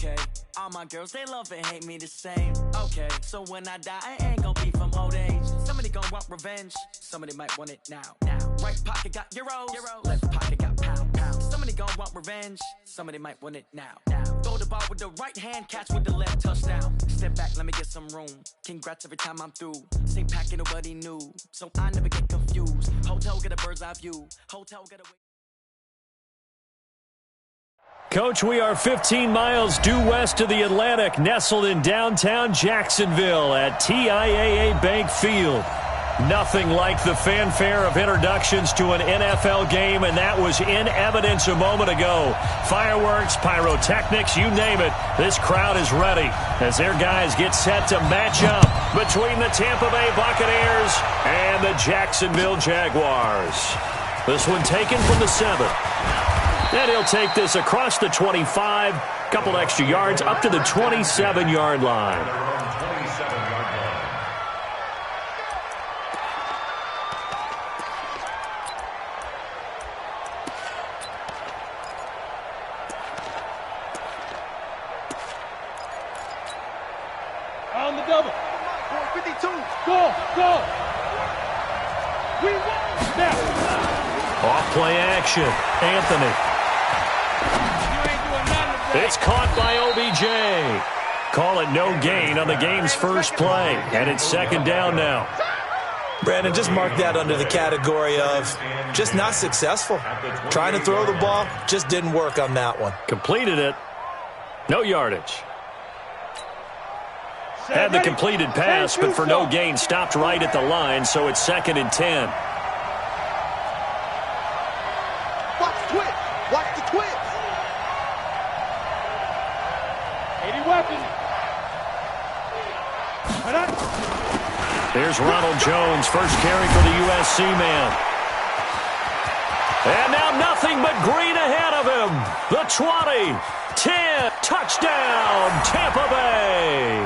Okay, all my girls, they love and hate me the same. Okay, so when I die, I ain't gonna be from old age. Somebody gonna want revenge, somebody might want it now. Right pocket got euros, left pocket got pound. Somebody gonna want revenge, somebody might want it now. Throw the ball with the right hand, catch with the left, touchdown. Step back, let me get some room. Congrats every time I'm through. Same packet, nobody knew, so I never get confused. Hotel get a bird's eye view. Hotel get a... Coach, we are 15 miles due west of the Atlantic, nestled in downtown Jacksonville at TIAA Bank Field. Nothing like the fanfare of introductions to an NFL game, and that was in evidence a moment ago. Fireworks, pyrotechnics, you name it. This crowd is ready as their guys get set to match up between the Tampa Bay Buccaneers and the Jacksonville Jaguars. This one taken from the 7. And he'll take this across the 25, couple extra yards up to the 27-yard line. On the double. 452. Go. We won. Now. Off play action. Anthony. It's caught by OBJ. Call it no gain on the game's first play. And it's second down now. Brandon, just mark that under the category of just not successful. Trying to throw the ball, just didn't work on that one. Completed it. No yardage. Had the completed pass, but for no gain, stopped right at the line, so it's 2nd and 10. Watch the twitch. Watch the twitch. 80 weapons. Here's Ronald Jones, first carry for the USC man. And now nothing but green ahead of him. The 20, 10, touchdown, Tampa Bay.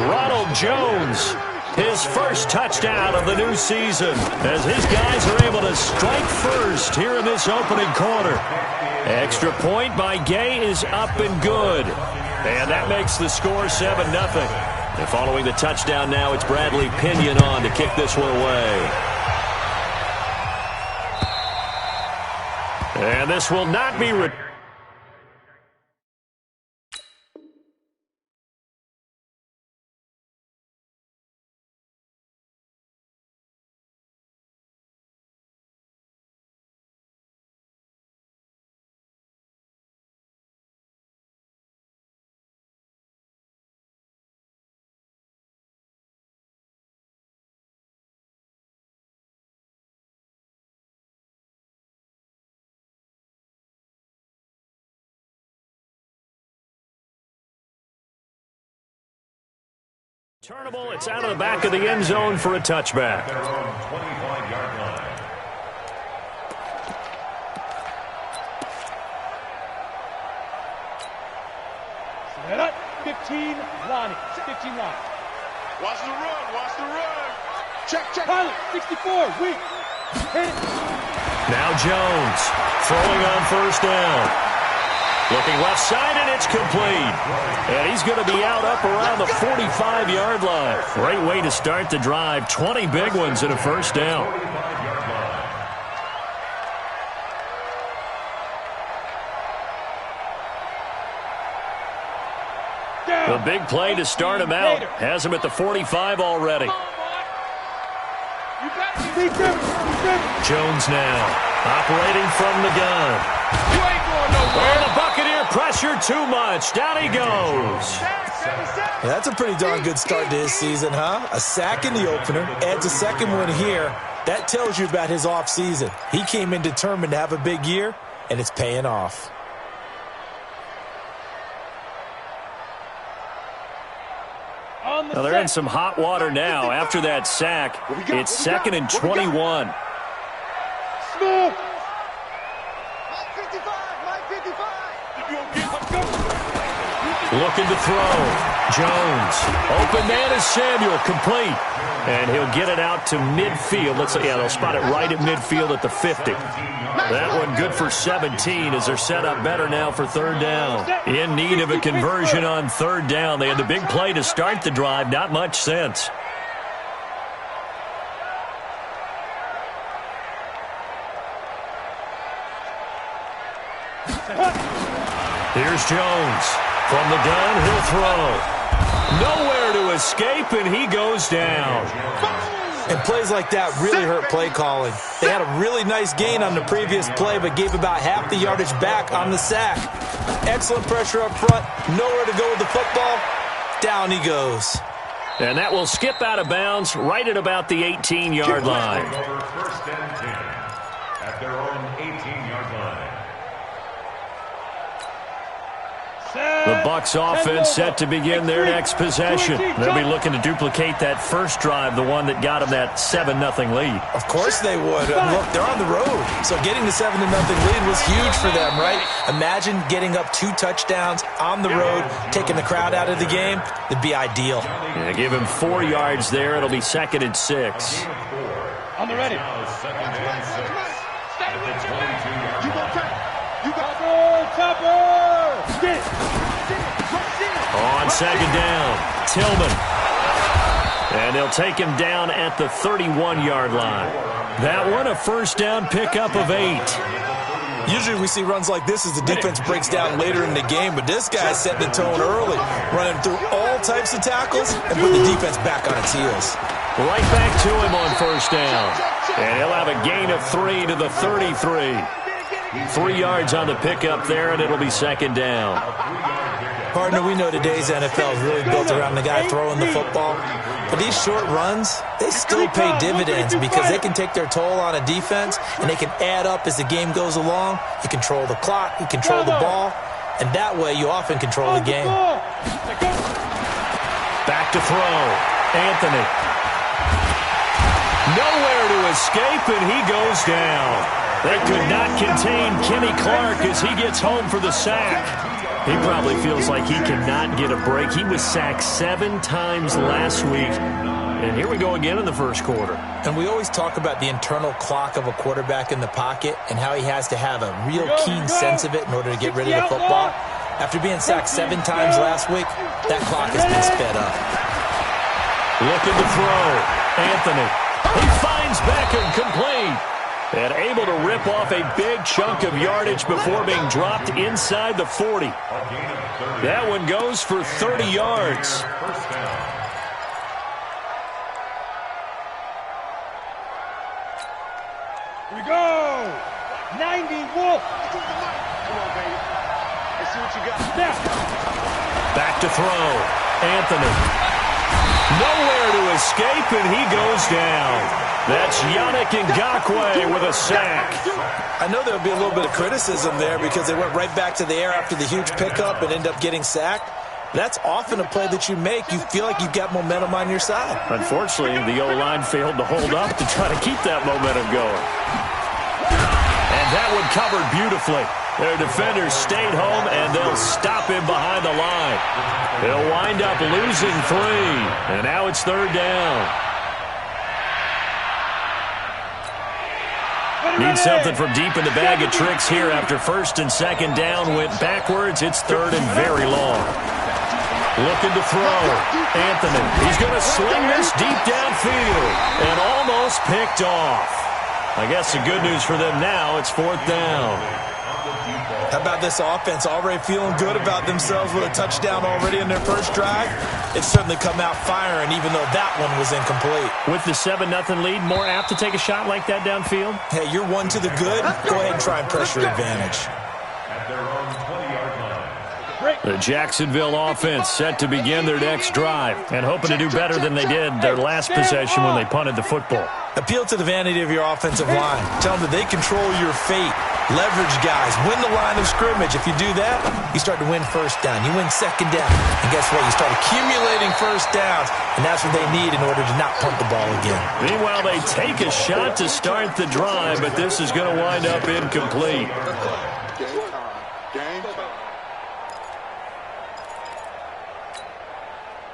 Ronald Jones, his first touchdown of the new season, as his guys are able to strike first here in this opening quarter. Extra point by Gay is up and good. And that makes the score 7-0. And following the touchdown now, it's Bradley Pinion on to kick this one away. And this will not be returned. Turnable, it's out of the back of the end zone for a touchback. 25-yard line. Set up. 15 line. 15 line. Watch the run. Check. Pilot, 64, weak. Hit it. Now Jones, throwing on first down. Looking left side, and it's complete. And he's going to be out up around the 45-yard line. Great way to start the drive. 20 big ones and a first down. The big play to start him out. Has him at the 45 already. Jones now, operating from the gun. You ain't going nowhere. Oh, the Buccaneer pressure too much. Down he goes. That's a pretty darn good start to his season, huh? A sack in the opener, adds a second one here. That tells you about his offseason. He came in determined to have a big year, and it's paying off. Well, they're in some hot water now after that sack. It's 2nd and 21. Smooth. Looking to throw. Jones. Open man is Samuel. Complete. And he'll get it out to midfield. They'll spot it right at midfield at the 50. That one good for 17 as they're set up better now for third down. In need of a conversion on third down. They had the big play to start the drive. Not much sense. Here's Jones. From the gun, he'll throw. Nowhere to escape, and he goes down. And plays like that really hurt play calling. They had a really nice gain on the previous play, but gave about half the yardage back on the sack. Excellent pressure up front. Nowhere to go with the football. Down he goes. And that will skip out of bounds right at about the 18-yard line. First and 10 at their own 18-yard line. The Bucs offense set to begin their next possession. They'll be looking to duplicate that first drive, the one that got them that 7-0 lead. Of course they would. Look, they're on the road, so getting the 7-0 lead was huge for them, right? Imagine getting up 2 touchdowns on the road, taking the crowd out of the game. It'd be ideal. Yeah, give him 4 yards there. It'll be 2nd and 6. On the ready. Stay with your man. You got time. You got Topper. On second down, Tillman. And they'll take him down at the 31-yard line. That one a first down pickup of 8. Usually we see runs like this as the defense breaks down later in the game, but this guy's setting the tone early, running through all types of tackles and put the defense back on its heels. Right back to him on first down. And he'll have a gain of 3 to the 33. 3 yards on the pickup there, and it'll be second down. Partner, we know today's NFL is really built around the guy throwing the football. But these short runs, they still pay dividends because they can take their toll on a defense, and they can add up as the game goes along. You control the clock, you control the ball, and that way you often control the game. Back to throw. Anthony. Nowhere to escape, and he goes down. They could not contain Kenny Clark as he gets home for the sack. He probably feels like he cannot get a break. He was sacked 7 times last week. And here we go again in the first quarter. And we always talk about the internal clock of a quarterback in the pocket and how he has to have a real keen sense of it in order to get rid of the football. After being sacked 7 times last week, that clock has been sped up. Looking to throw. Anthony. He finds Beckham complete. And able to rip off a big chunk of yardage before being dropped inside the 40. That one goes for 30 yards. Here we go. 90 Wolf. Come on, baby. Let's see what you got. Now. Back to throw. Anthony. Nowhere to escape, and he goes down. That's Yannick Ngakoue with a sack. I know there'll be a little bit of criticism there because they went right back to the air after the huge pickup and end up getting sacked. That's often a play that you make. You feel like you've got momentum on your side. Unfortunately, the O-line failed to hold up to try to keep that momentum going. And that one covered beautifully. Their defenders stayed home, and they'll stop him behind the line. They'll wind up losing 3, and now it's third down. Need something from deep in the bag of tricks here after first and second down went backwards. It's third and very long. Looking to throw. Anthony. He's going to sling this deep downfield and almost picked off. I guess the good news for them now, it's fourth down. How about this offense already feeling good about themselves with a touchdown already in their first drive? It's certainly come out firing, even though that one was incomplete. With the 7-0 lead, more apt to take a shot like that downfield? Hey, you're one to the good. Go ahead and try and pressure advantage. At their own 20-yard line. The Jacksonville offense set to begin their next drive and hoping to do better than they did their last possession when they punted the football. Appeal to the vanity of your offensive line. Tell them that they control your fate. Leverage guys. Win the line of scrimmage. If you do that, you start to win first down. You win second down. And guess what? You start accumulating first downs. And that's what they need in order to not punt the ball again. Meanwhile, they take a shot to start the drive, but this is going to wind up incomplete.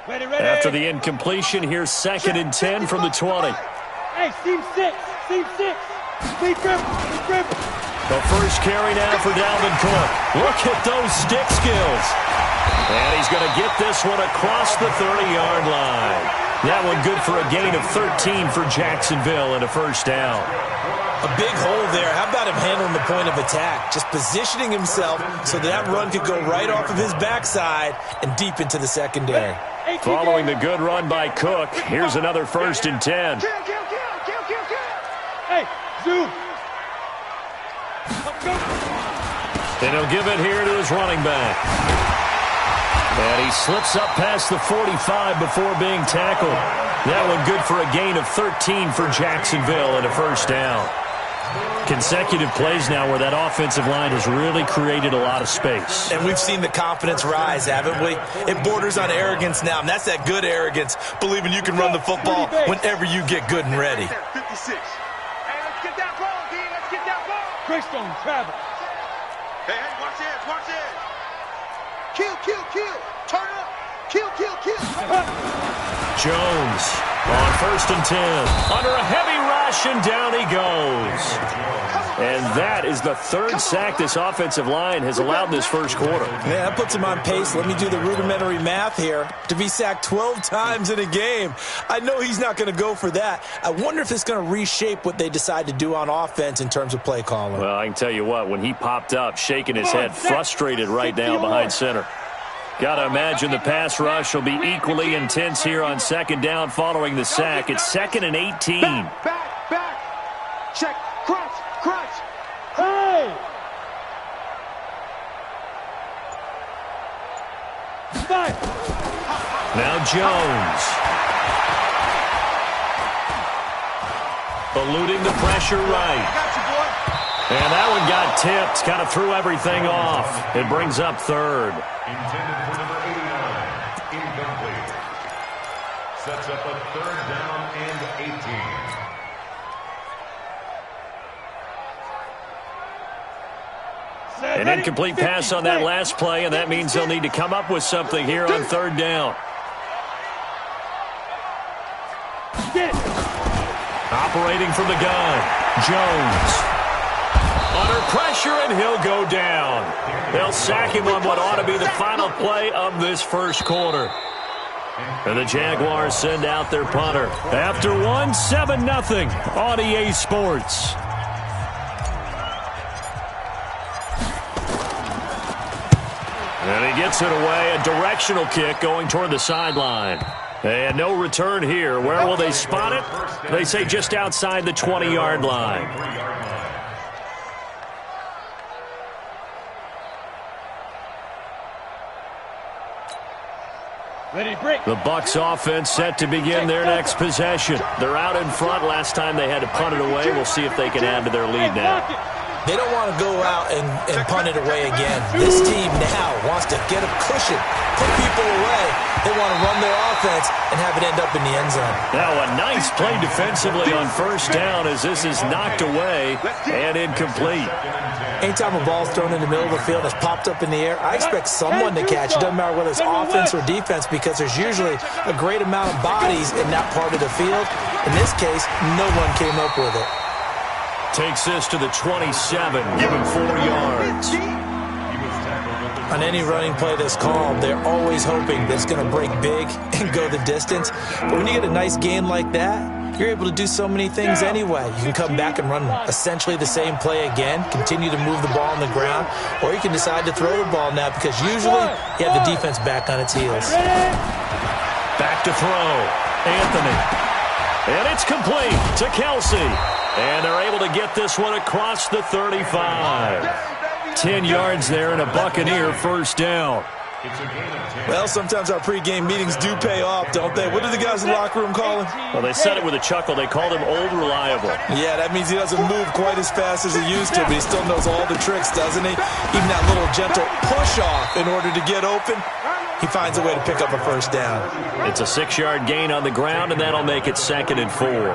After the incompletion, here's 2nd and 10 from the 20. Hey, seam 6. Speed grip. The first carry now for Dalvin Cook. Look at those stick skills. And he's going to get this one across the 30-yard line. That one good for a gain of 13 for Jacksonville and a first down. A big hole there. How about him handling the point of attack? Just positioning himself so that run could go right off of his backside and deep into the secondary. Following the good run by Cook, here's another 1st and 10. Kill. Hey, zoom. And he'll give it here to his running back. And he slips up past the 45 before being tackled. That one good for a gain of 13 for Jacksonville and a first down. Consecutive plays now where that offensive line has really created a lot of space. And we've seen the confidence rise, haven't we? It borders on arrogance now, and that's that good arrogance, believing you can run the football whenever you get good and ready. 56. Hey, let's get that ball, D. Let's get that ball. Greystone, Travis. Hey, watch this. Kill. Turn up. Kill. Jones on 1st and 10. Under a heavy rush, and down he goes. And that is the 3rd sack this offensive line has allowed this first quarter. Man, that puts him on pace. Let me do the rudimentary math here. To be sacked 12 times in a game, I know he's not going to go for that. I wonder if it's going to reshape what they decide to do on offense in terms of play calling. Well, I can tell you what, when he popped up, shaking his head, frustrated right now behind center. Got to imagine the pass rush will be equally intense here on 2nd down following the sack. It's 2nd and 18. Back. Check. Crunch. Hey! Five. Now Jones. Eluding the pressure right. And that one got tipped. Kind of threw everything off. It brings up 3rd. Intended for number 89. Incomplete. Sets up a 3rd down and 18. An incomplete pass on that last play, and that means they'll need to come up with something here on 3rd down. Operating from the gun, Jones. Under pressure, and he'll go down. They'll sack him on what ought to be the final play of this first quarter. And the Jaguars send out their punter. After one, 7-0 on EA Sports. And he gets it away, a directional kick going toward the sideline. And no return here. Where will they spot it? They say just outside the 20-yard line. The Bucs offense set to begin their next possession. They're out in front. Last time they had to punt it away. We'll see if they can add to their lead now. They don't want to go out and punt it away again. This team now wants to get a cushion, put people away. They want to run their offense and have it end up in the end zone. Now a nice play defensively on 1st down as this is knocked away and incomplete. Anytime a ball's thrown in the middle of the field that's popped up in the air, I expect someone to catch. It doesn't matter whether it's offense or defense because there's usually a great amount of bodies in that part of the field. In this case, no one came up with it. Takes this to the 27, give him 4 yards. On any running play that's called, they're always hoping that it's going to break big and go the distance. But when you get a nice gain like that, you're able to do so many things anyway. You can come back and run essentially the same play again, continue to move the ball on the ground, or you can decide to throw the ball now because usually you have the defense back on its heels. Back to throw, Anthony. And it's complete to Kelsey. And they're able to get this one across the 35. 10 yards there and a Buccaneer first down. Well, sometimes our pregame meetings do pay off, don't they? What do the guys in the locker room call him? Well, they said it with a chuckle. They called him Old Reliable. Yeah, that means he doesn't move quite as fast as he used to, but he still knows all the tricks, doesn't he? Even that little gentle push-off in order to get open, he finds a way to pick up a first down. It's a 6-yard gain on the ground, and that'll make it 2nd and 4.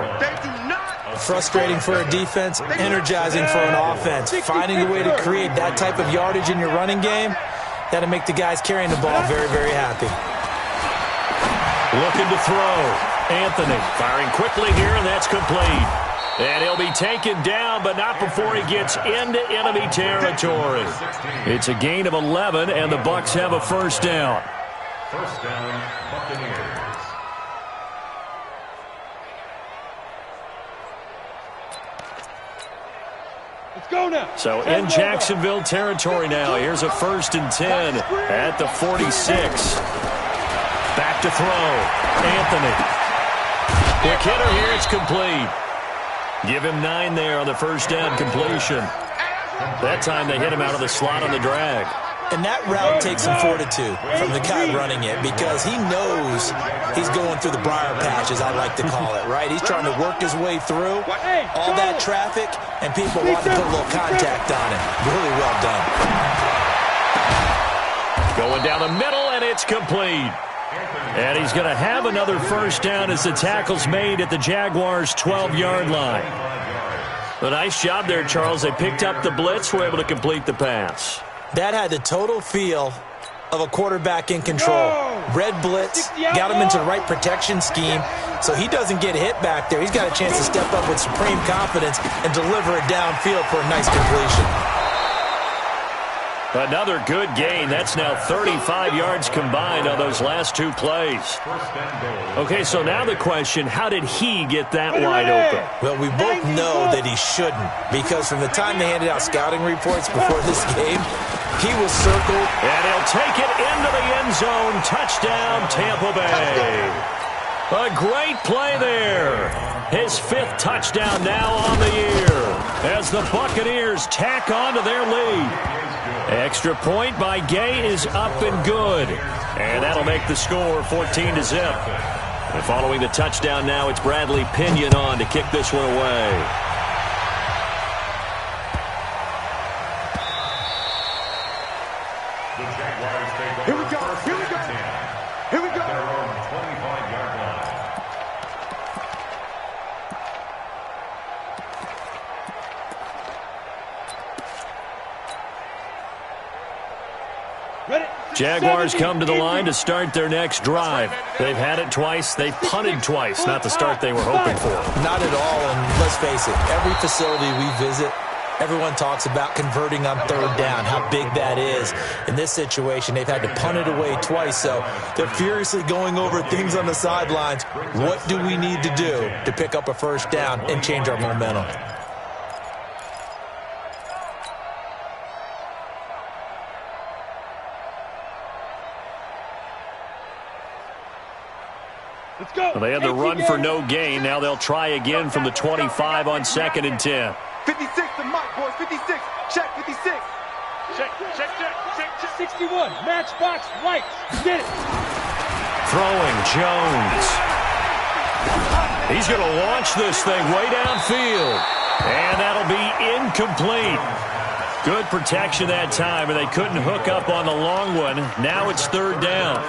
Frustrating for a defense, energizing for an offense. Finding a way to create that type of yardage in your running game, that'll make the guys carrying the ball very, very happy. Looking to throw. Anthony firing quickly here, and that's complete. And he'll be taken down, but not before he gets into enemy territory. It's a gain of 11, and the Bucs have a first down. First down, Buccaneers. Let's go now. So in Jacksonville territory now. Here's a 1st and 10 at the 46. Back to throw. Anthony. Quick hitter here. It's complete. Give him 9 there on the first down completion. That time they hit him out of the slot on the drag. And that route takes some fortitude from the guy running it because he knows he's going through the briar patch, as I like to call it, right? He's trying to work his way through all that traffic, and people want to put a little contact on it. Really well done. Going down the middle, and it's complete. And he's going to have another first down as the tackle's made at the Jaguars' 12-yard line. A nice job there, Charles. They picked up the blitz, were able to complete the pass. That had the total feel of a quarterback in control. Red blitz, got him into the right protection scheme, so he doesn't get hit back there. He's got a chance to step up with supreme confidence and deliver it downfield for a nice completion. Another good gain. That's now 35 yards combined on those last 2 plays. Okay, so now the question, how did he get that wide open? Well, we both know that he shouldn't, because from the time they handed out scouting reports before this game, he was circled. And he'll take it into the end zone. Touchdown, Tampa Bay. A great play there. His 5th touchdown now on the year as the Buccaneers tack on to their lead. Extra point by Gay is up and good. And that'll make the score 14-0. And following the touchdown now, it's Bradley Pinion on to kick this one away. Here we go. Here we go. Here we go. Their own 25-yard line. Jaguars come to the line to start their next drive. They've had it twice. They've punted twice. Not the start they were hoping for. Not at all, and let's face it, every facility we visit, everyone talks about converting on 3rd down, how big that is. In this situation, they've had to punt it away twice, so they're furiously going over things on the sidelines. What do we need to do to pick up a first down and change our momentum? Let's go. Well, they had the run for no gain. Now they'll try again from the 25 on 2nd and 10. 56 to Mike, boys. 56. Check 56. Check. 61. Matchbox right. Get it. Throwing Jones. He's going to launch this thing way downfield. And that'll be incomplete. Good protection that time, and they couldn't hook up on the long one. Now it's 3rd down.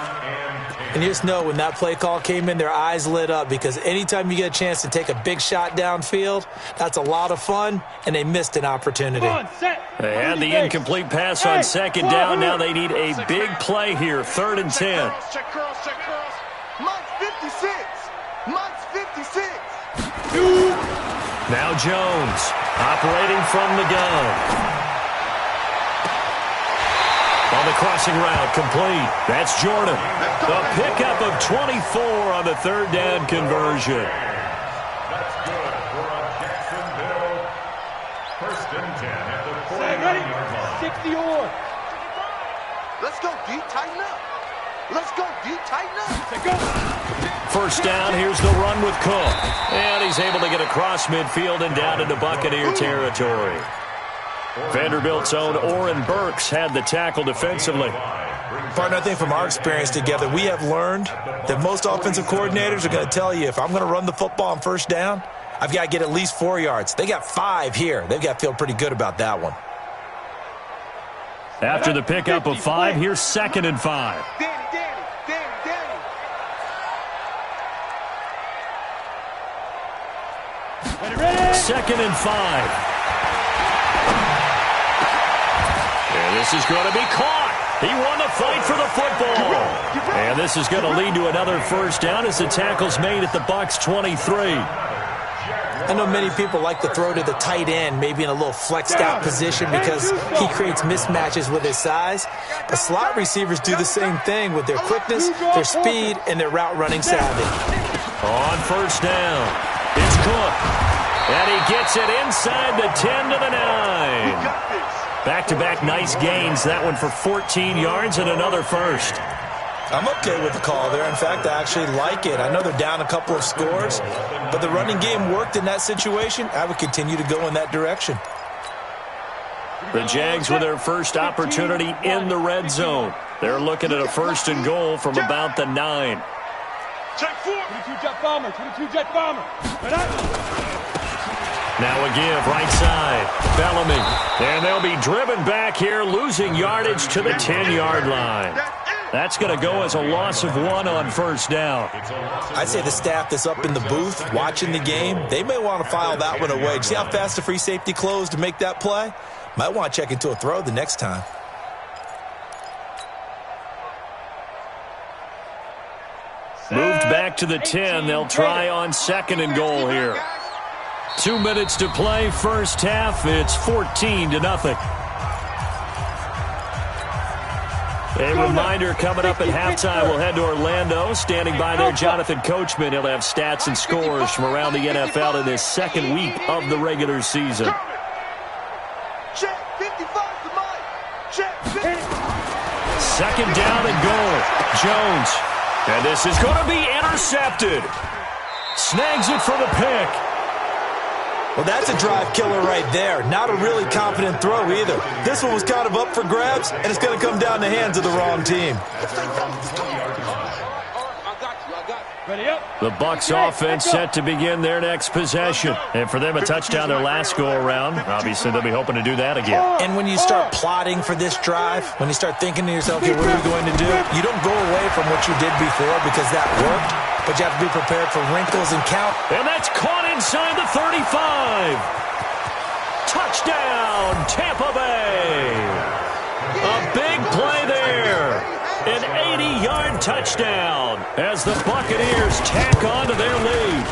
And you just know when that play call came in, their eyes lit up because anytime you get a chance to take a big shot downfield, that's a lot of fun, and they missed an opportunity. They had the incomplete pass on 2nd down. Now they need a big play here, 3rd and 10. Check curls. Mike's 56. Mike's 56. Now Jones operating from the gun. On the crossing route, complete. That's Jordan. The pickup of 24 on the 3rd down conversion. That's good for a Jacksonville 1st and 10 at the 49-yard line. 60 or. Let's go, D. Tighten up. Let's go, D. Tighten up. Go. First down, here's the run with Cook. And he's able to get across midfield and down into Buccaneer territory. Vanderbilt's own Oren Burks had the tackle defensively. Partner, I think from our experience together, we have learned that most offensive coordinators are going to tell you, if I'm going to run the football on 1st down, I've got to get at least 4 yards. They got 5 here. They've got to feel pretty good about that one. After the pickup of 5, here's 2nd and 5. Danny. 2nd and 5. And this is going to be caught. He won the fight for the football. And this is going to lead to another first down as the tackle's made at the Bucs 23. I know many people like to throw to the tight end, maybe in a little flexed out position because he creates mismatches with his size. But slot receivers do the same thing with their quickness, their speed, and their route running savvy. On first down, it's Cook. And he gets it inside the 10 to the 9. Back-to-back nice gains. That one for 14 yards and another first. I'm okay with the call there. In fact, I actually like it. I know they're down a couple of scores, but the running game worked in that situation. I would continue to go in that direction. The Jags with their first opportunity in the red zone. They're looking at a first and goal from about the 9. Check 4. 22-jet bomber. 22-jet bomber. Now a give, right side. Bellamy. And they'll be driven back here, losing yardage to the 10-yard line. That's going to go as a loss of 1 on first down. I'd say the staff that's up in the booth watching the game, they may want to file that one away. See how fast the free safety closed to make that play? Might want to check into a throw the next time. Moved back to the 10. They'll try on second and goal here. 2 minutes to play, first half. It's 14-0. A reminder, coming up at halftime, we'll head to Orlando. Standing by there, Jonathan Coachman. He'll have stats and scores from around the NFL in this second week of the regular season. Check 55 to Mike. Check 50. Second down and goal. Jones. And this is going to be intercepted. Snags it for the pick. Well, that's a drive killer right there. Not a really confident throw either. This one was kind of up for grabs, and it's going to come down the hands of the wrong team. The Bucs offense set to begin their next possession. And for them, a touchdown their last go-around. Obviously, they'll be hoping to do that again. And when you start plotting for this drive, when you start thinking to yourself, okay, what are we going to do? You don't go away from what you did before because that worked, but you have to be prepared for wrinkles and count. And that's caught inside the 35. Touchdown, Tampa Bay. A big play there. An 80-yard touchdown as the Buccaneers tack on to their lead.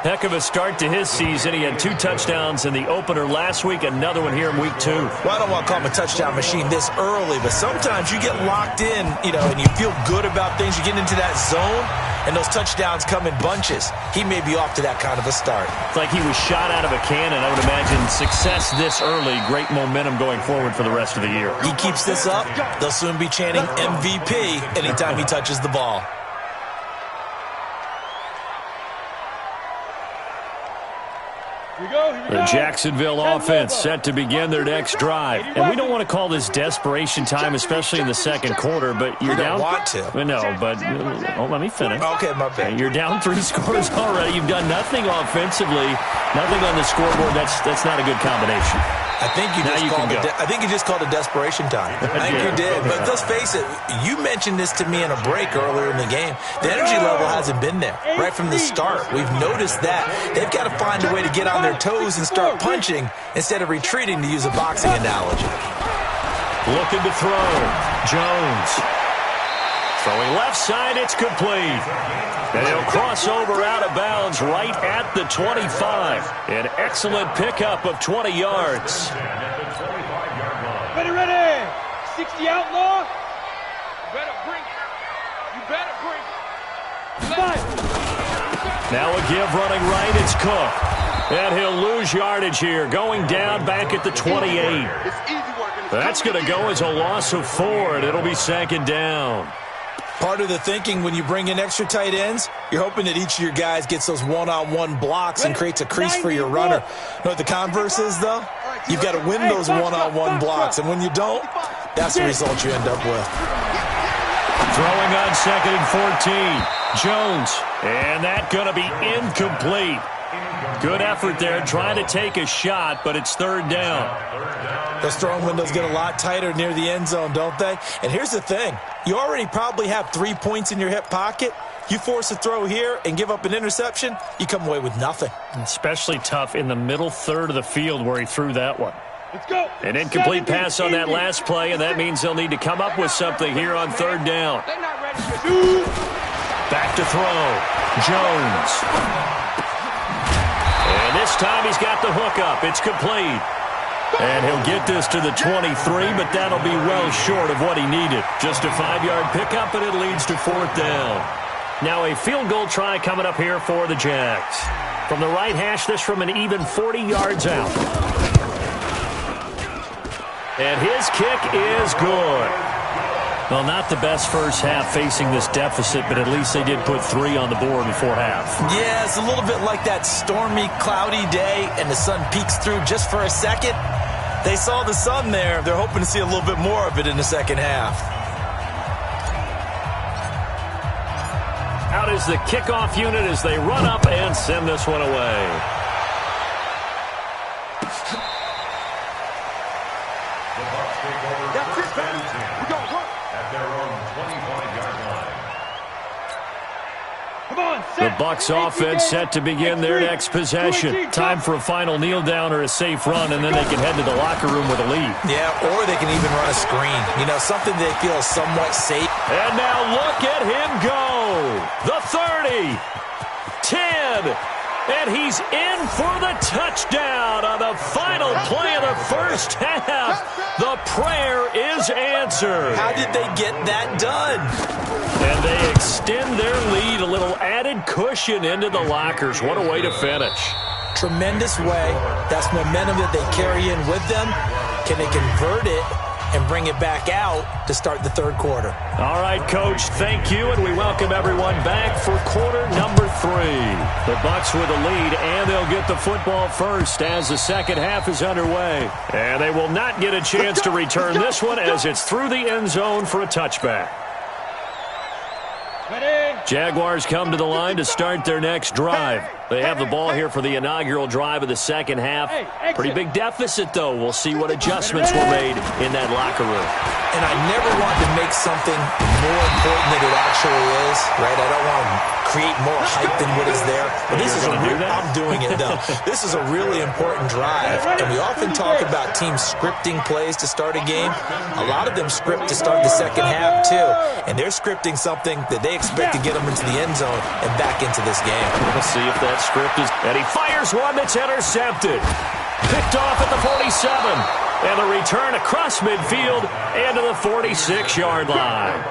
Heck of a start to his season. He had 2 touchdowns in the opener last week, another one here in week 2. Well, I don't want to call him a touchdown machine this early, but sometimes you get locked in, and you feel good about things. You get into that zone, and those touchdowns come in bunches. He may be off to that kind of a start. It's like he was shot out of a cannon. I would imagine success this early, great momentum going forward for the rest of the year. He keeps this up, they'll soon be chanting MVP anytime he touches the ball. The Jacksonville offense set to begin their next drive. And we don't want to call this desperation time, especially in the second quarter, but you're down. Want to. No, but let me finish. Okay, my bad. You're down 3 scores already. You've done nothing offensively, nothing on the scoreboard. That's not a good combination. I think you just called it desperation time. I think you did. But let's face it, you mentioned this to me in a break earlier in the game. The energy level hasn't been there right from the start. We've noticed that. They've got to find a way to get on their toes and start punching instead of retreating, to use a boxing analogy. Looking to throw. Jones. Throwing left side, it's complete. And he'll cross over out of bounds right at the 25. An excellent pickup of 20 yards. Ready. 60 outlaw. You better bring it. Now a give running right, it's Cook. And he'll lose yardage here, going down back at the 28. That's going to go as a loss of 4, and it'll be second down. Part of the thinking when you bring in extra tight ends, you're hoping that each of your guys gets those one-on-one blocks and creates a crease for your runner. You know what the converse is, though? You've got to win those one-on-one blocks, and when you don't, that's the result you end up with. Throwing on second and 14. Jones, and that's going to be incomplete. Good effort there, trying to take a shot, but it's third down. Those throwing windows get a lot tighter near the end zone, don't they? And here's the thing. You already probably have 3 points in your hip pocket. You force a throw here and give up an interception, you come away with nothing. Especially tough in the middle third of the field where he threw that one. Let's go. An incomplete pass on that last play, and that means they'll need to come up with something here on third down. They're not ready to shoot. Back to throw. Jones. And this time he's got the hook up. It's complete. And he'll get this to the 23, but that'll be well short of what he needed. Just a 5-yard pickup, and it leads to fourth down. Now a field goal try coming up here for the Jags. From the right hash, this from an even 40 yards out. And his kick is good. Well, not the best first half facing this deficit, but at least they did put 3 on the board before half. Yeah, it's a little bit like that stormy, cloudy day, and the sun peeks through just for a second. They saw the sun there. They're hoping to see a little bit more of it in the second half. Out is the kickoff unit as they run up and send this one away. That's it, baby. We're going to work. At their own 25-yard line. Come on, The Bucs offense set to begin their next possession. Time for a final kneel down or a safe run, and then they can head to the locker room with a lead. Yeah, or they can even run a screen. You know, something they feel is somewhat safe. And now look at him go. The 30, 10, and he's in for the touchdown on the final play of the first half. The prayer is answered. How did they get that done? And they extend their lead, a little added cushion into the lockers. What a way to finish. Tremendous way. That's momentum that they carry in with them. Can they convert it and bring it back out to start the third quarter? All right, Coach, thank you, and we welcome everyone back for quarter number 3. The Bucs with a lead, and they'll get the football first as the second half is underway. And they will not get a chance to return this one as it's through the end zone for a touchback. Jaguars come to the line to start their next drive. They have the ball here for the inaugural drive of the second half. Pretty big deficit, though. We'll see what adjustments were made in that locker room. And I never want to make something more important than it actually is, right? I don't want to create more hype than what is there. But this is I'm doing it, though. This is a really important drive. And we often talk about teams scripting plays to start a game. A lot of them script to start the second half, too. And they're scripting something that they expect to get them into the end zone and back into this game. Let's see if that script is... And he fires one that's intercepted. Picked off at the 47. And a return across midfield and to the 46-yard line.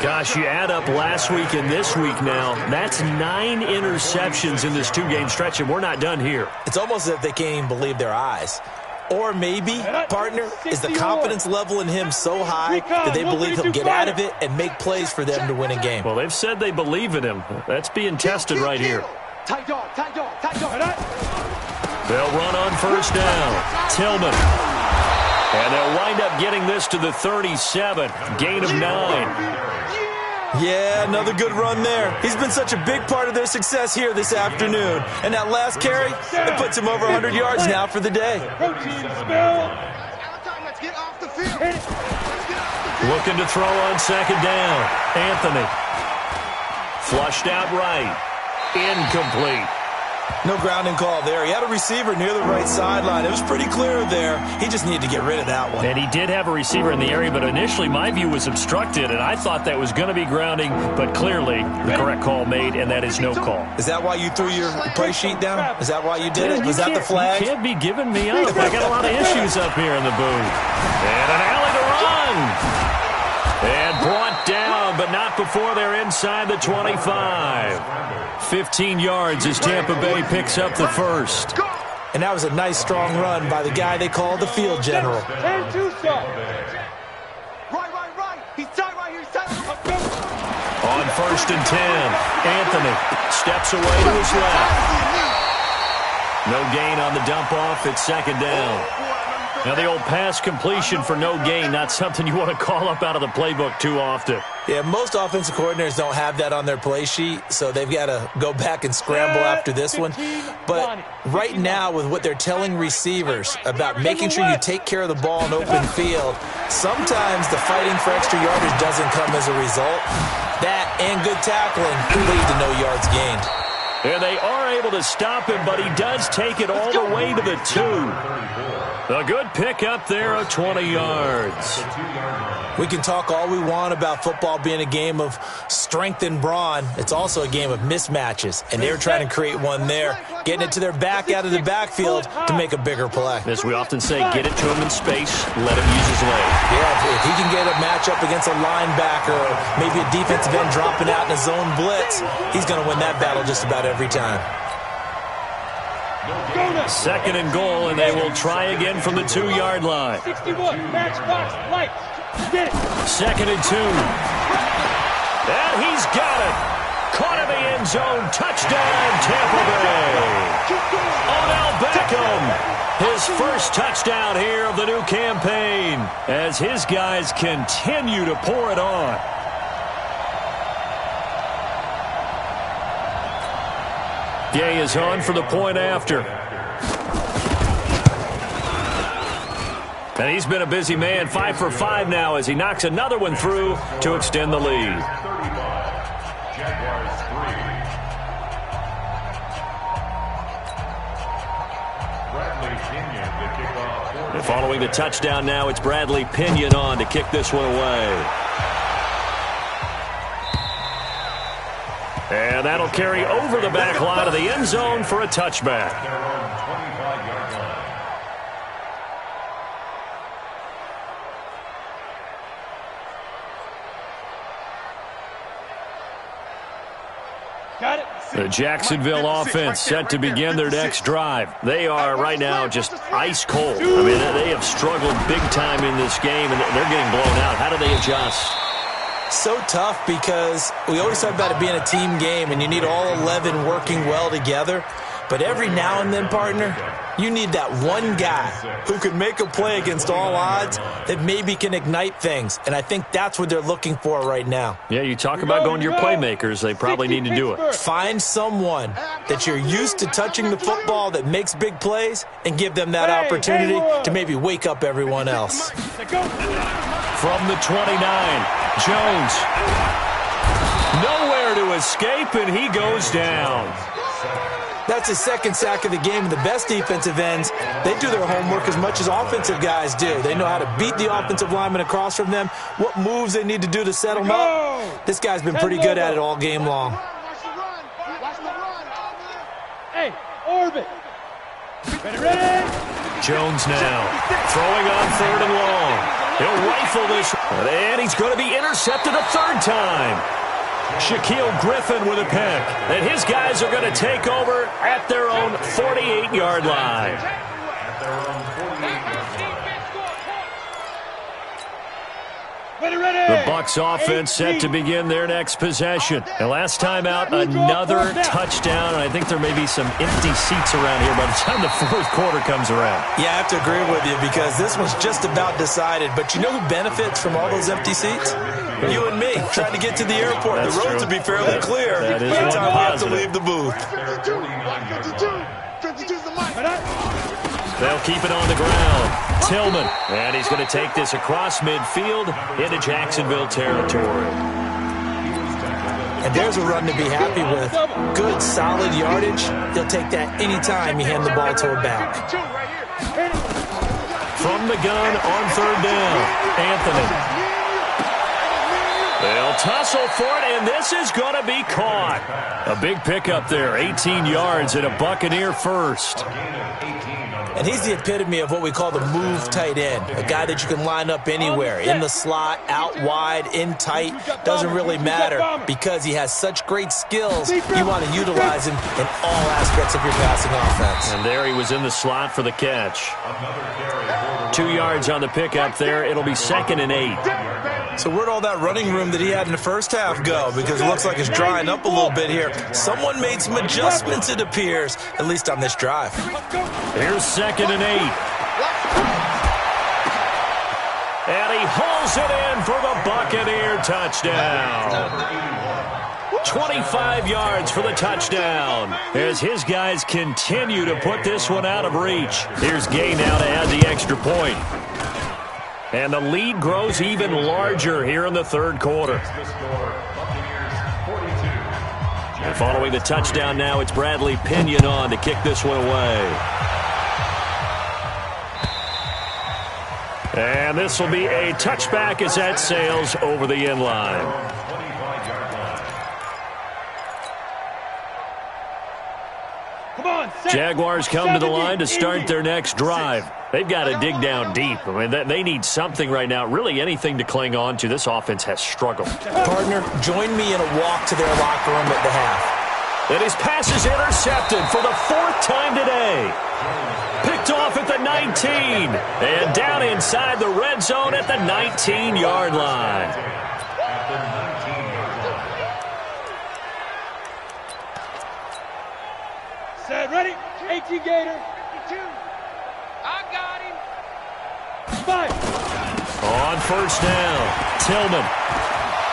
Gosh, you add up last week and this week now. That's 9 interceptions in this 2-game stretch, and we're not done here. It's almost as if they can't even believe their eyes. Or maybe, partner, is the confidence level in him so high that they believe he'll get out of it and make plays for them to win a game. Well, they've said they believe in him. That's being tested right here. Tight dog, tight dog, tight dog. They'll run on first down. Tillman. And they'll wind up getting this to the 37. Gain of 9. Yeah, another good run there. He's been such a big part of their success here this afternoon. And that last carry, it puts him over 100 yards now for the day. Looking to throw on second down. Anthony. Flushed out right. Incomplete. No grounding call there. He had a receiver near the right sideline. It was pretty clear there. He just needed to get rid of that one. And he did have a receiver in the area, but initially my view was obstructed, and I thought that was going to be grounding, but clearly the correct call made, and that is no call. Is that why you threw your play sheet down? Is that why you did it? Was that the flag? You can't be giving me up. I got a lot of issues up here in the booth. And an alley to run. And brought down, but not before they're inside the 25. 15 yards as Tampa Bay picks up the first. And that was a nice, strong run by the guy they call the field general. Right. He's tight right here. He's tight. On first and 10, Anthony steps away to his left. No gain on the dump off. It's second down. Now the old pass completion for no gain, not something you want to call up out of the playbook too often. Yeah, most offensive coordinators don't have that on their play sheet, so they've got to go back and scramble after this one. But right now, with what they're telling receivers about making sure you take care of the ball in open field, sometimes the fighting for extra yardage doesn't come as a result. That and good tackling lead to no yards gained. And they are able to stop him, but he does take it all the way to the 2. A good pick up there of 20 yards. We can talk all we want about football being a game of strength and brawn. It's also a game of mismatches, and they're trying to create one there, getting it to their back out of the backfield to make a bigger play. As we often say, get it to him in space, let him use his leg. Yeah, if he can get a matchup against a linebacker or maybe a defensive end dropping out in a zone blitz, he's going to win that battle just about every time. 2nd and goal, and they will try again from the 2-yard line. 61, match box, light. Get it. 2nd and 2. And he's got it. Caught in the end zone. Touchdown, Tampa Bay. Odell Beckham. His first touchdown here of the new campaign as his guys continue to pour it on. Gay is on for the point after. And he's been a busy man, 5 for 5 now as he knocks another one through to extend the lead. And following the touchdown now, it's Bradley Pinion on to kick this one away. And that'll carry over the back line of the end zone for a touchback. The Jacksonville offense set to begin their next drive. They are right now just ice cold. I mean, they have struggled big time in this game, and they're getting blown out. How do they adjust? So tough because we always talk about it being a team game, and you need all 11 working well together. But every now and then, partner, you need that one guy who can make a play against all odds that maybe can ignite things. And I think that's what they're looking for right now. Yeah, you talk about going to your playmakers. They probably need to do it. Find someone that you're used to touching the football that makes big plays and give them that opportunity to maybe wake up everyone else. From the 29, Jones. Nowhere to escape, and he goes down. That's his second sack of the game. The best defensive ends, they do their homework as much as offensive guys do. They know how to beat the offensive lineman across from them, what moves they need to do to set them up. This guy's been pretty good at it all game long. Hey, orbit. Ready? Jones now throwing on 3rd and long. He'll rifle this, and he's going to be intercepted a 3rd time. Shaquille Griffin with a pick. And his guys are going to take over at their own 48-yard line. The Bucs offense set to begin their next possession. And last time out, another touchdown. And I think there may be some empty seats around here by the time the 4th quarter comes around. Yeah, I have to agree with you because this one's just about decided. But you know who benefits from all those empty seats? You and me, trying to get to the airport. That's the roads will be fairly clear by the time we have to leave the booth. They'll keep it on the ground. Tillman, and he's going to take this across midfield into Jacksonville territory. And there's a run to be happy with. Good, solid yardage. He'll take that anytime you hand the ball to a back. From the gun on 3rd down, Anthony. They'll tussle for it, and this is going to be caught. A big pickup there, 18 yards and a Buccaneer first. And he's the epitome of what we call the move tight end, a guy that you can line up anywhere, in the slot, out wide, in tight, doesn't really matter because he has such great skills. You want to utilize him in all aspects of your passing offense. And there he was in the slot for the catch. 2 yards on the pickup there. It'll be 2nd and 8. So where'd all that running room that he had in the first half go? Because it looks like it's drying up a little bit here. Someone made some adjustments, it appears, at least on this drive. Here's 2nd and 8. And he hauls it in for the Buccaneer touchdown. 25 yards for the touchdown as his guys continue to put this one out of reach. Here's Gay now to add the extra point. And the lead grows even larger here in the 3rd quarter. And following the touchdown now, it's Bradley Pinion on to kick this one away. And this will be a touchback as that sails over the end line. Jaguars come to the line to start their next drive. They've got to dig down deep. I mean, they need something right now, really anything to cling on to. This offense has struggled. Partner, join me in a walk to their locker room at the half. And his pass is intercepted for the 4th time today. Picked off at the 19. And down inside the red zone at the 19-yard line. Set, ready? 18 Gator. 52. I got him. 5. On first down, Tillman.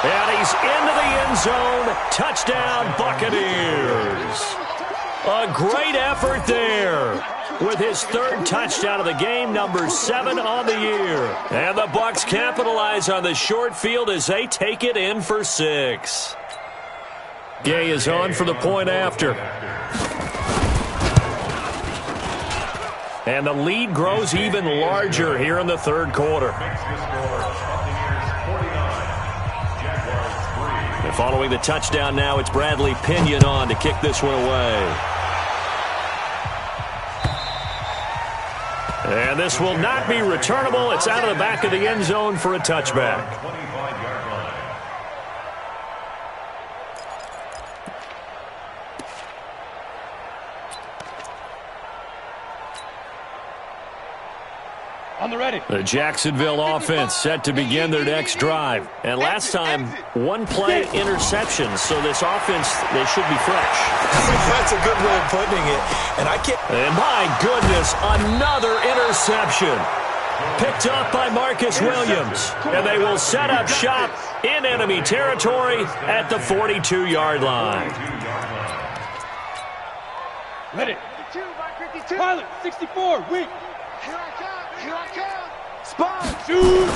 And he's into the end zone. Touchdown, Buccaneers. A great effort there with his 3rd touchdown of the game, number 7 on the year. And the Bucs capitalize on the short field as they take it in for 6. Gay is on for the point after. And the lead grows even larger here in the 3rd quarter. And following the touchdown now, it's Bradley Pinion on to kick this one away. And this will not be returnable. It's out of the back of the end zone for a touchback. On the ready. The Jacksonville offense set to begin their next drive. And last time, 1 play interceptions. So this offense, they should be fresh. That's a good way of putting it. And my goodness, another interception. Picked up by Marcus Williams. And they will set up shop in enemy territory at the 42-yard line. Ready. 52. Pilot, 64, weak. Here I come. Spot. Shoot.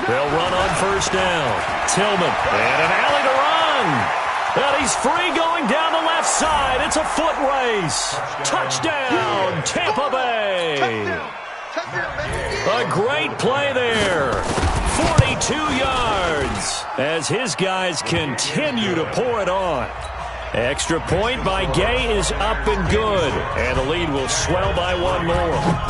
They'll run on first down. Tillman. And an alley to run. And he's free going down the left side. It's a foot race. Touchdown, Tampa Bay. A great play there. 42 yards as his guys continue to pour it on. Extra point by Gay is up and good. And the lead will swell by 1 more.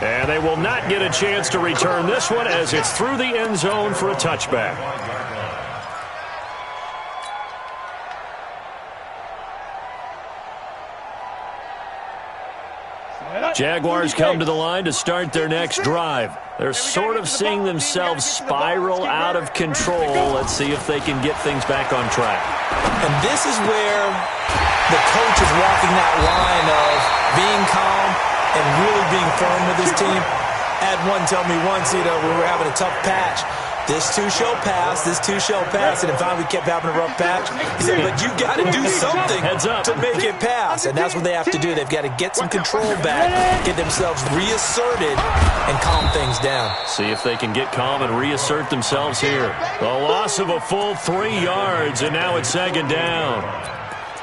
And they will not get a chance to return this one as it's through the end zone for a touchback. Jaguars come to the line to start their next drive. They're sort of seeing themselves spiral out of control. Let's see if they can get things back on track. And this is where the coach is walking that line of being calm and really being firm with his team. Had one tell me once, we were having a tough patch. This too shall pass, this too shall pass. And finally we kept having a rough patch. He said, but you got to do something to make it pass. And that's what they have to do. They've got to get some control back, get themselves reasserted, and calm things down. See if they can get calm and reassert themselves here. The loss of a full 3 yards, and now it's 2nd down.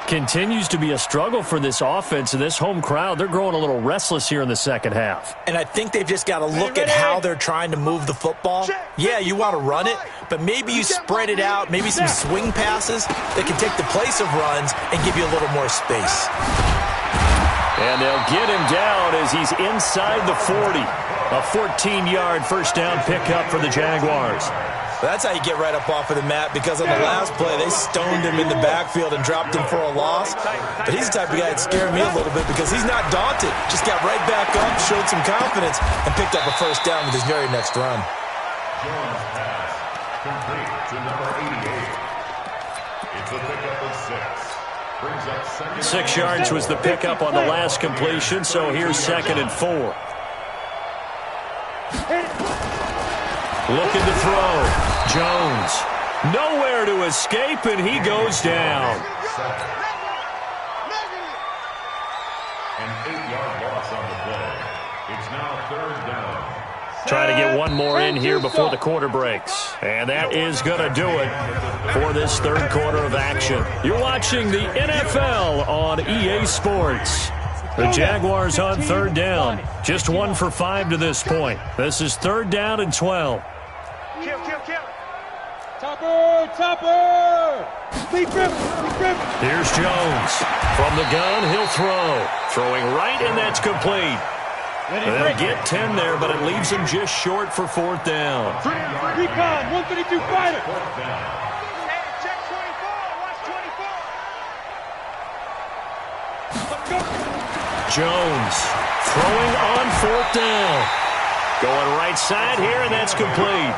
Continues to be a struggle for this offense and this home crowd. They're growing a little restless here in the second half. And I think they've just got to look at how they're trying to move the football. Yeah, you want to run it, but maybe you spread it out, maybe some swing passes that can take the place of runs and give you a little more space. And they'll get him down as he's inside the 40. A 14-yard first down pickup for the Jaguars. That's how you get right up off of the mat, because on the last play, they stoned him in the backfield and dropped him for a loss. But he's the type of guy that scared me a little bit because he's not daunted. Just got right back up, showed some confidence, and picked up a first down with his very next run. Jones' pass complete to number 88. It's a pickup of 6. Brings up 6 yards was the pickup on the last completion, so here's 2nd and 4. Looking to throw. Jones. Nowhere to escape, and he goes down. An 8-yard loss on the play. It's now 3rd down. Try to get one more in here before the quarter breaks. And that is going to do it for this third quarter of action. You're watching the NFL on EA Sports. The Jaguars on third down. Just 1 for 5 to this point. This is third down and 12. Kill. Topper! Lead grip. Here's Jones. From the gun, he'll throw. Throwing right, and that's complete. They'll get 10 there, but it leaves him just short for fourth down. Recon, 132 fighter. Check 24. Watch 24. Jones throwing on fourth down. Going right side here, and that's complete.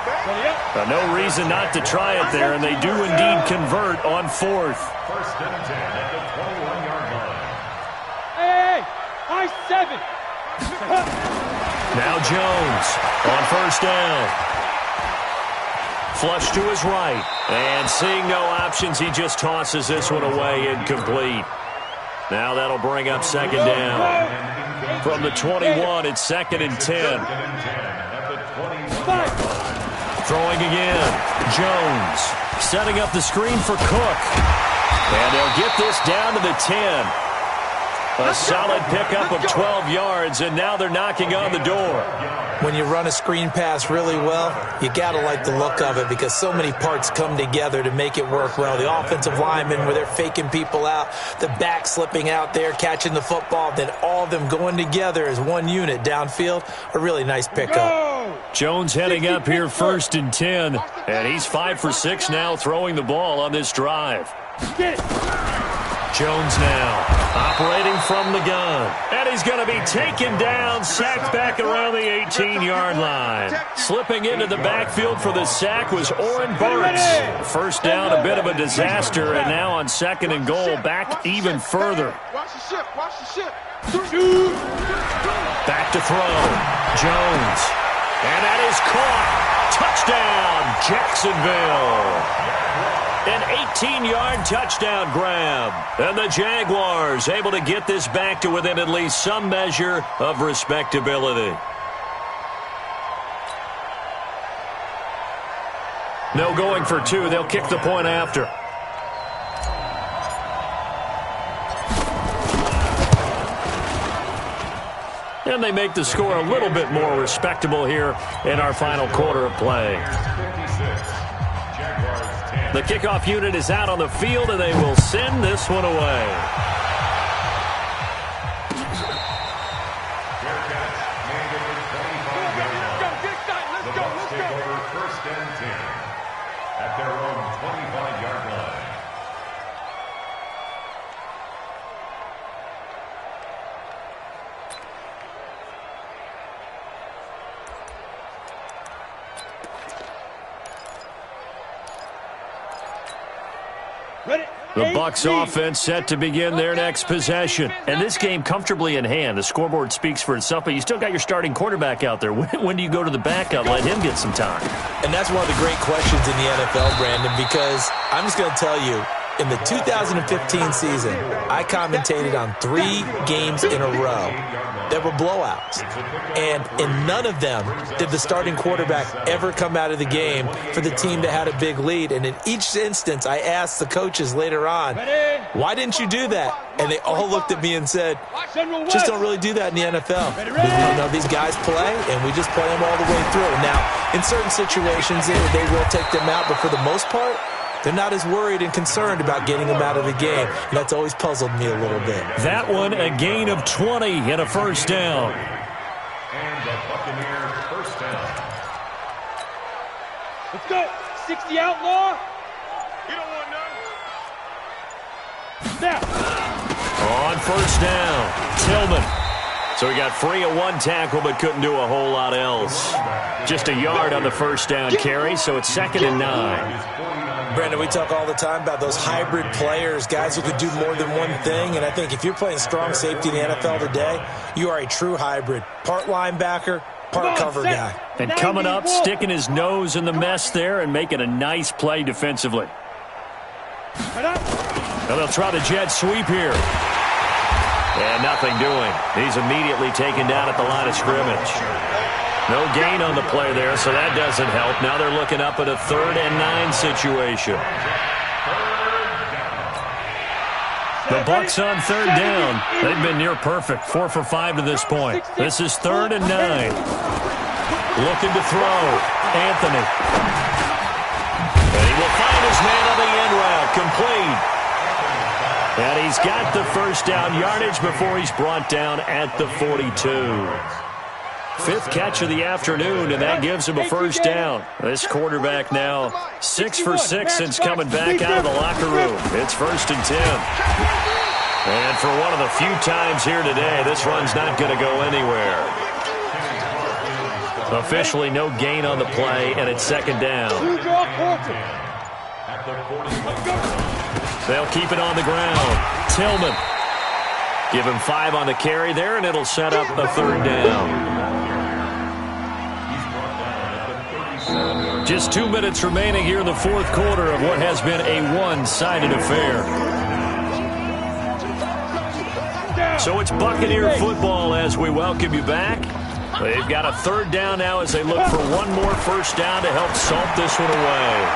No reason not to try it there, and they do indeed convert on fourth. First and 10 at the 21-yard line. Hey, high 7. Now Jones on first down. Flush to his right. And seeing no options, he just tosses this one away, incomplete. Now that'll bring up second down. From the 21, it's second and 10. Throwing again. Jones setting up the screen for Cook. And they'll get this down to the 10. A solid pickup of 12 yards, and now they're knocking on the door. When you run a screen pass really well, you got to like the look of it because so many parts come together to make it work well. The offensive linemen, where they're faking people out, the back slipping out there, catching the football, then all of them going together as one unit downfield. A really nice pickup. Jones heading up here first and 10, and he's 5 for 6 now throwing the ball on this drive. Jones now operating from the gun. And he's going to be taken down, sacked back around the 18-yard line. Slipping into the backfield for the sack was Oren Burks. First down, a bit of a disaster, and now on second and goal, back even further. Watch the ship. Back to throw. Jones. And that is caught. Touchdown, Jacksonville. An 18-yard touchdown grab. And the Jaguars able to get this back to within at least some measure of respectability. No going for 2. They'll kick the point after. And they make the score a little bit more respectable here in our final quarter of play. The kickoff unit is out on the field, and they will send this one away. Let's go. Take over first and 10 at their own 25-yard line. The Bucs offense set to begin their next possession. And this game comfortably in hand. The scoreboard speaks for itself, but you still got your starting quarterback out there. When do you go to the backup? Let him get some time. And that's one of the great questions in the NFL, Brandon, because I'm just going to tell you, in the 2015 season, I commentated on 3 games in a row that were blowouts. And in none of them did the starting quarterback ever come out of the game for the team that had a big lead. And in each instance, I asked the coaches later on, why didn't you do that? And they all looked at me and said, just don't really do that in the NFL. No, these guys play, and we just play them all the way through. Now, in certain situations, they will take them out, but for the most part, they're not as worried and concerned about getting them out of the game. And that's always puzzled me a little bit. That one, a gain of 20 and a first down. And the Buccaneers first down. Let's go. 60 outlaw. You don't want none. Now. On first down, Tillman. So he got free of one tackle but couldn't do a whole lot else. Just a yard on the first down carry, so it's second and 9. Brandon, we talk all the time about those hybrid players, guys who could do more than one thing. And I think if you're playing strong safety in the NFL today, you are a true hybrid. Part linebacker, part cover guy. And coming up, sticking his nose in the mess there and making a nice play defensively. Now they'll try the jet sweep here. And nothing doing. He's immediately taken down at the line of scrimmage. No gain on the play there, so that doesn't help. Now they're looking up at a 3rd and 9 situation. The Bucs on 3rd down. They've been near perfect, 4 for 5 to this point. This is 3rd and 9. Looking to throw. Anthony. And he will find his man on the end route. Complete. And he's got the first down yardage before he's brought down at the 42. 5th catch of the afternoon, and that gives him a first down. This quarterback now 6 for 6 since coming back out of the locker room. It's 1st and 10. And for one of the few times here today, this run's not going to go anywhere. Officially no gain on the play, and it's 2nd down. They'll keep it on the ground. Tillman. Give him 5 on the carry there, and it'll set up a 3rd down. Just 2 minutes remaining here in the 4th quarter of what has been a one-sided affair. So it's Buccaneer football as we welcome you back. They've got a 3rd down now as they look for one more first down to help salt this one away.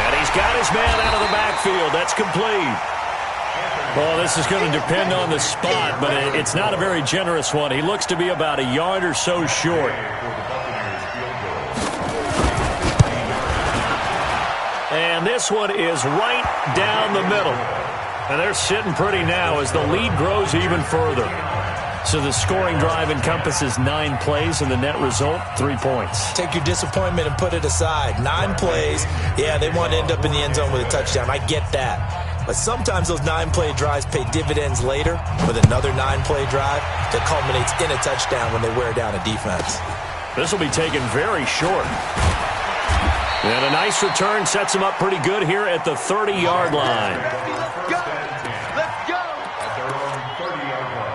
And he's got his man out of the backfield. That's complete. Well, this is going to depend on the spot, but it's not a very generous one. He looks to be about a yard or so short. And this one is right down the middle. And they're sitting pretty now as the lead grows even further. So the scoring drive encompasses 9 plays, and the net result, 3 points. Take your disappointment and put it aside. 9 plays. Yeah, they want to end up in the end zone with a touchdown. I get that. But sometimes those 9-play drives pay dividends later with another 9-play drive that culminates in a touchdown when they wear down a defense. This will be taken very short. And a nice return sets him up pretty good here at the 30-yard line. Let's go! At their own 30-yard line.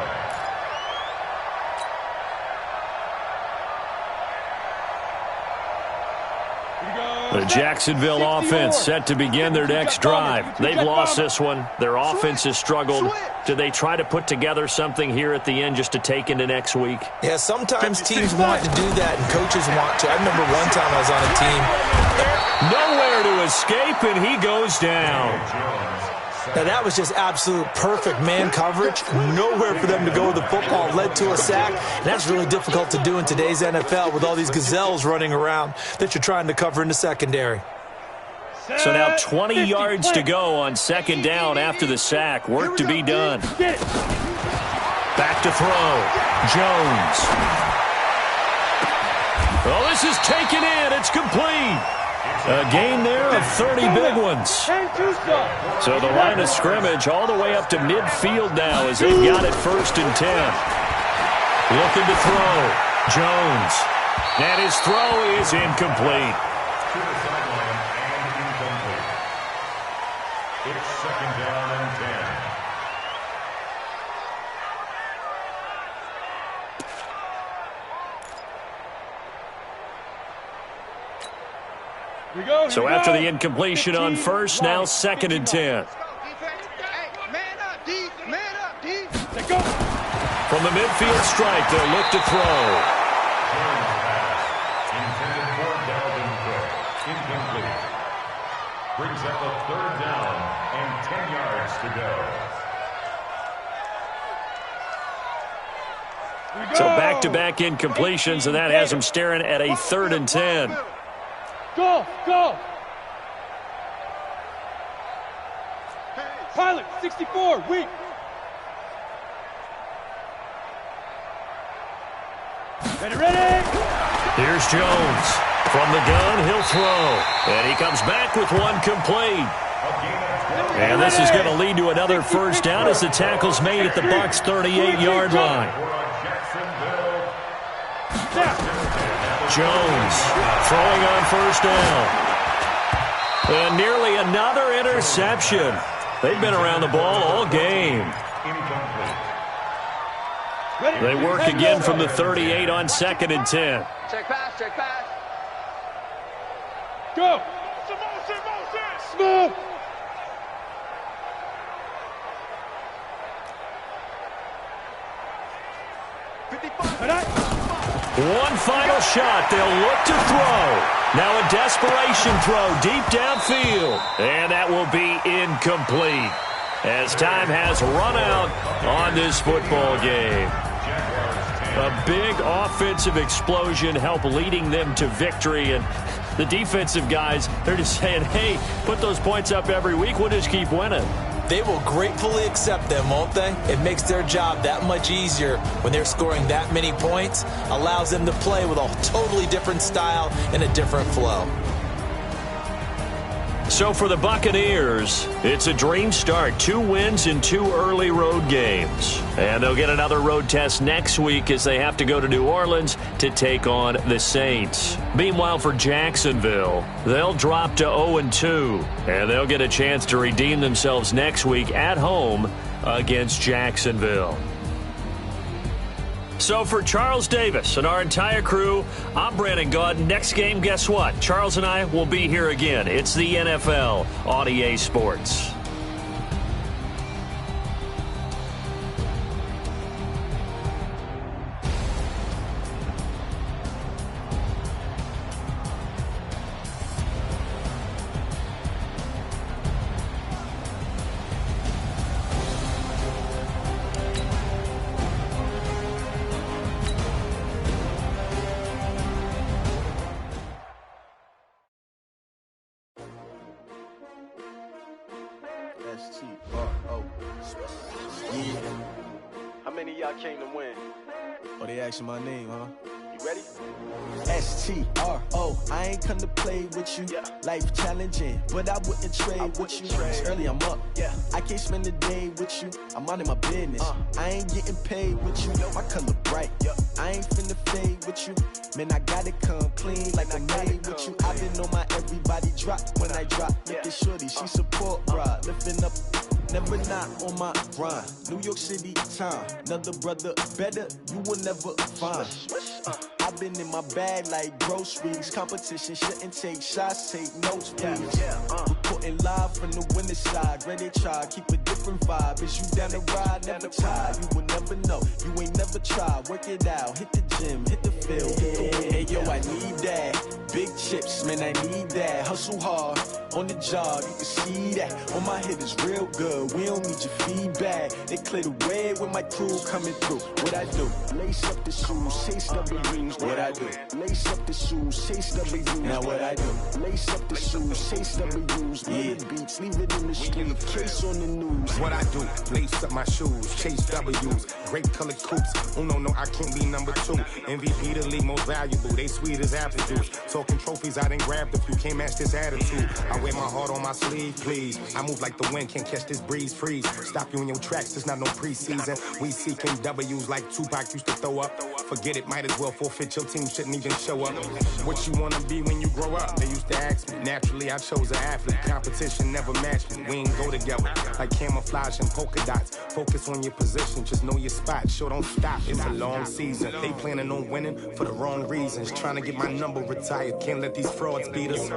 The Jacksonville offense set to begin their next drive. They've lost this one. Their offense has struggled. Do they try to put together something here at the end just to take into next week? Yeah, sometimes teams want to do that and coaches want to. I remember one time I was on a team. Nowhere to escape, and he goes down. Now, that was just absolute perfect man coverage. Nowhere for them to go with the football. Led to a sack. And that's really difficult to do in today's NFL with all these gazelles running around that you're trying to cover in the secondary. So now 20 yards to go on 2nd down after the sack. Work to be done. Back to throw. Jones. Well, this is taken in. It's complete. A gain there of 30 big ones. So the line of scrimmage all the way up to midfield now as they've got it 1st and 10. Looking to throw. Jones. And his throw is incomplete. To the sideline and incomplete. It's 2nd down and 10. So after the incompletion on 1st, now 2nd and 10. From the midfield stripe, they'll look to throw. Intended for Dalvin Cook. Incomplete. Brings up a 3rd down and 10 yards to go. So back-to-back incompletions, and that has them staring at a 3rd and 10. Go! Pilot, 64, weak. Ready? Here's Jones. From the gun, he'll throw. And he comes back with one complete. And this is going to lead to another first down as the tackle's made at the Bucs' 38-yard line. Jones throwing on 1st down. And nearly another interception. They've been around the ball all game. They work again from the 38 on 2nd and 10. Check pass. Go! Smooth! One final shot. They'll look to throw. Now a desperation throw deep downfield. And that will be incomplete as time has run out on this football game. A big offensive explosion helped leading them to victory. And the defensive guys, they're just saying, hey, put those points up every week. We'll just keep winning. They will gratefully accept them, won't they? It makes their job that much easier when they're scoring that many points. Allows them to play with a totally different style and a different flow. So for the Buccaneers, it's a dream start. 2 wins in 2 early road games. And they'll get another road test next week as they have to go to New Orleans to take on the Saints. Meanwhile, for Jacksonville, they'll drop to 0-2. And they'll get a chance to redeem themselves next week at home against Jacksonville. So for Charles Davis and our entire crew, I'm Brandon Gaud. Next game, guess what? Charles and I will be here again. It's the NFL on EA Sports. Yeah. How many of y'all came to win? Oh, they asking my name, huh? You ready? S-T-R-O, I ain't come to play with you. Yeah. Life challenging, but I wouldn't trade with you. It's early, I'm up. Yeah. I can't spend the day with you. I'm minding my business. I ain't getting paid with you. My color bright. I ain't finna fade with you. Man, I gotta come clean like I'm made with you. I didn't know my everybody drop when I drop. Look at shorty, she support rod. Lifting up, never not on my grind. New York City time, another brother better, you will never find. I've been in my bag like groceries. Competition shouldn't take shots, take notes, please. Reporting live from the winter side. Ready to try, keep a different vibe. Is you down the ride, never tired. You will never know, you ain't never tried. Work it out, hit the gym, hit the field. Hey yo, I need that. Big chips, man, I need that. Hustle hard, on the job, you can see that. On my head is real good, we don't need your feedback. They clear the way with my crew coming through. What I do? Lace up the shoes, chase W's. What I do? Lace up the shoes, chase W's. Now what I do? Lace up the shoes, chase W's. Yeah, beats, leave it in the street, case on the news. What I do? Lace up my shoes, chase W's. Grape colored coops. Uno, no, I can't be number 2. MVP the league most valuable. They sweet as apple juice. Talking trophies, I done grabbed a few. Can't match this attitude. I wear my heart on my sleeve, please. I move like the wind, can't catch this breeze, freeze. Stop you in your tracks, there's not no preseason. We seeking W's like Tupac used to throw up. Forget it, might as well forfeit. Your team shouldn't even show up. What you wanna be when you grow up? They used to ask me. Naturally, I chose an athlete. Competition never matched me. We ain't go together like camouflage and polka dots. Focus on your position, just know your spot. Sure, don't stop. It's a long season. They planning on winning for the wrong reasons. Trying to get my number retired. Can't let these frauds beat us.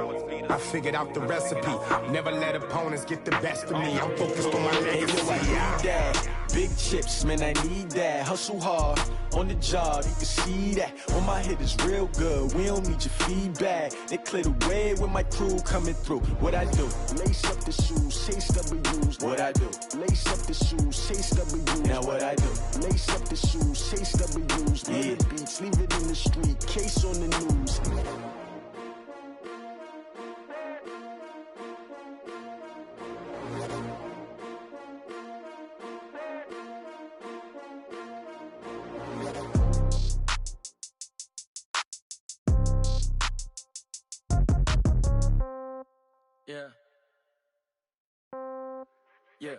I figured out the recipe. Never let opponents get the best of me. I'm focused on my legacy. Big chips, man, I need that. Hustle hard, on the job, you can see that. On my head is real good, we don't need your feedback. They clear the way with my crew coming through. What I do? Lace up the shoes, chase W's. What I do? Lace up the shoes, chase W's. Now what I do? Lace up the shoes, chase W's. Yeah, beats, leave it in the street, case on the news. Yeah. Hey,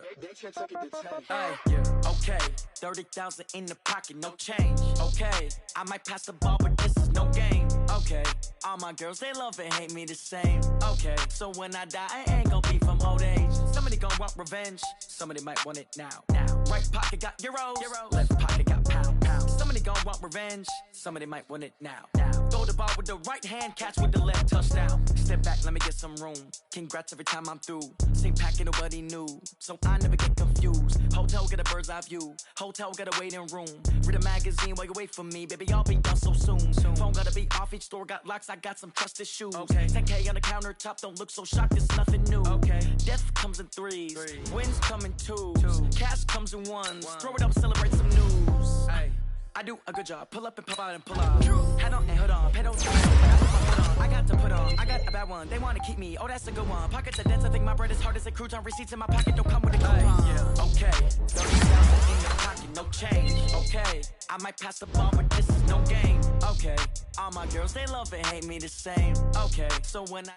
yeah. Okay, 30,000 in the pocket, no change. Okay, I might pass the ball, but this is no game. Okay, all my girls, they love and hate me the same. Okay, so when I die, I ain't gon' be from old age. Somebody gon' want revenge, somebody might want it now. Right pocket got euros, left pocket got pound. Somebody gon' want revenge, somebody might want it now. Throw the ball with the right hand, catch with the left, touchdown. Step back, let me get some room. Congrats every time I'm through. Same packet, nobody knew, so I never get confused. Hotel, get a bird's eye view. Hotel, get a waiting room. Read a magazine while you wait for me, baby, I'll be done so soon. Phone gotta be off, each store got locks, I got some trusted shoes. 10K on the countertop, don't look so shocked, it's nothing new. Death comes in threes, wins come in twos, cash comes in ones. Throw it up, celebrate some news. I do a good job, pull up and pop out and pull out. Head on and hood on, pedal to I got to put on, I got a bad one, they wanna keep me, oh that's a good one. Pockets are dense, I think my bread is hard as a crouton. Receipts in my pocket, don't come with a coupon. Okay, 30,000 in your pocket, no change. Okay, I might pass the ball, but this is no game. Okay, all my girls, they love and hate me the same. Okay, so when I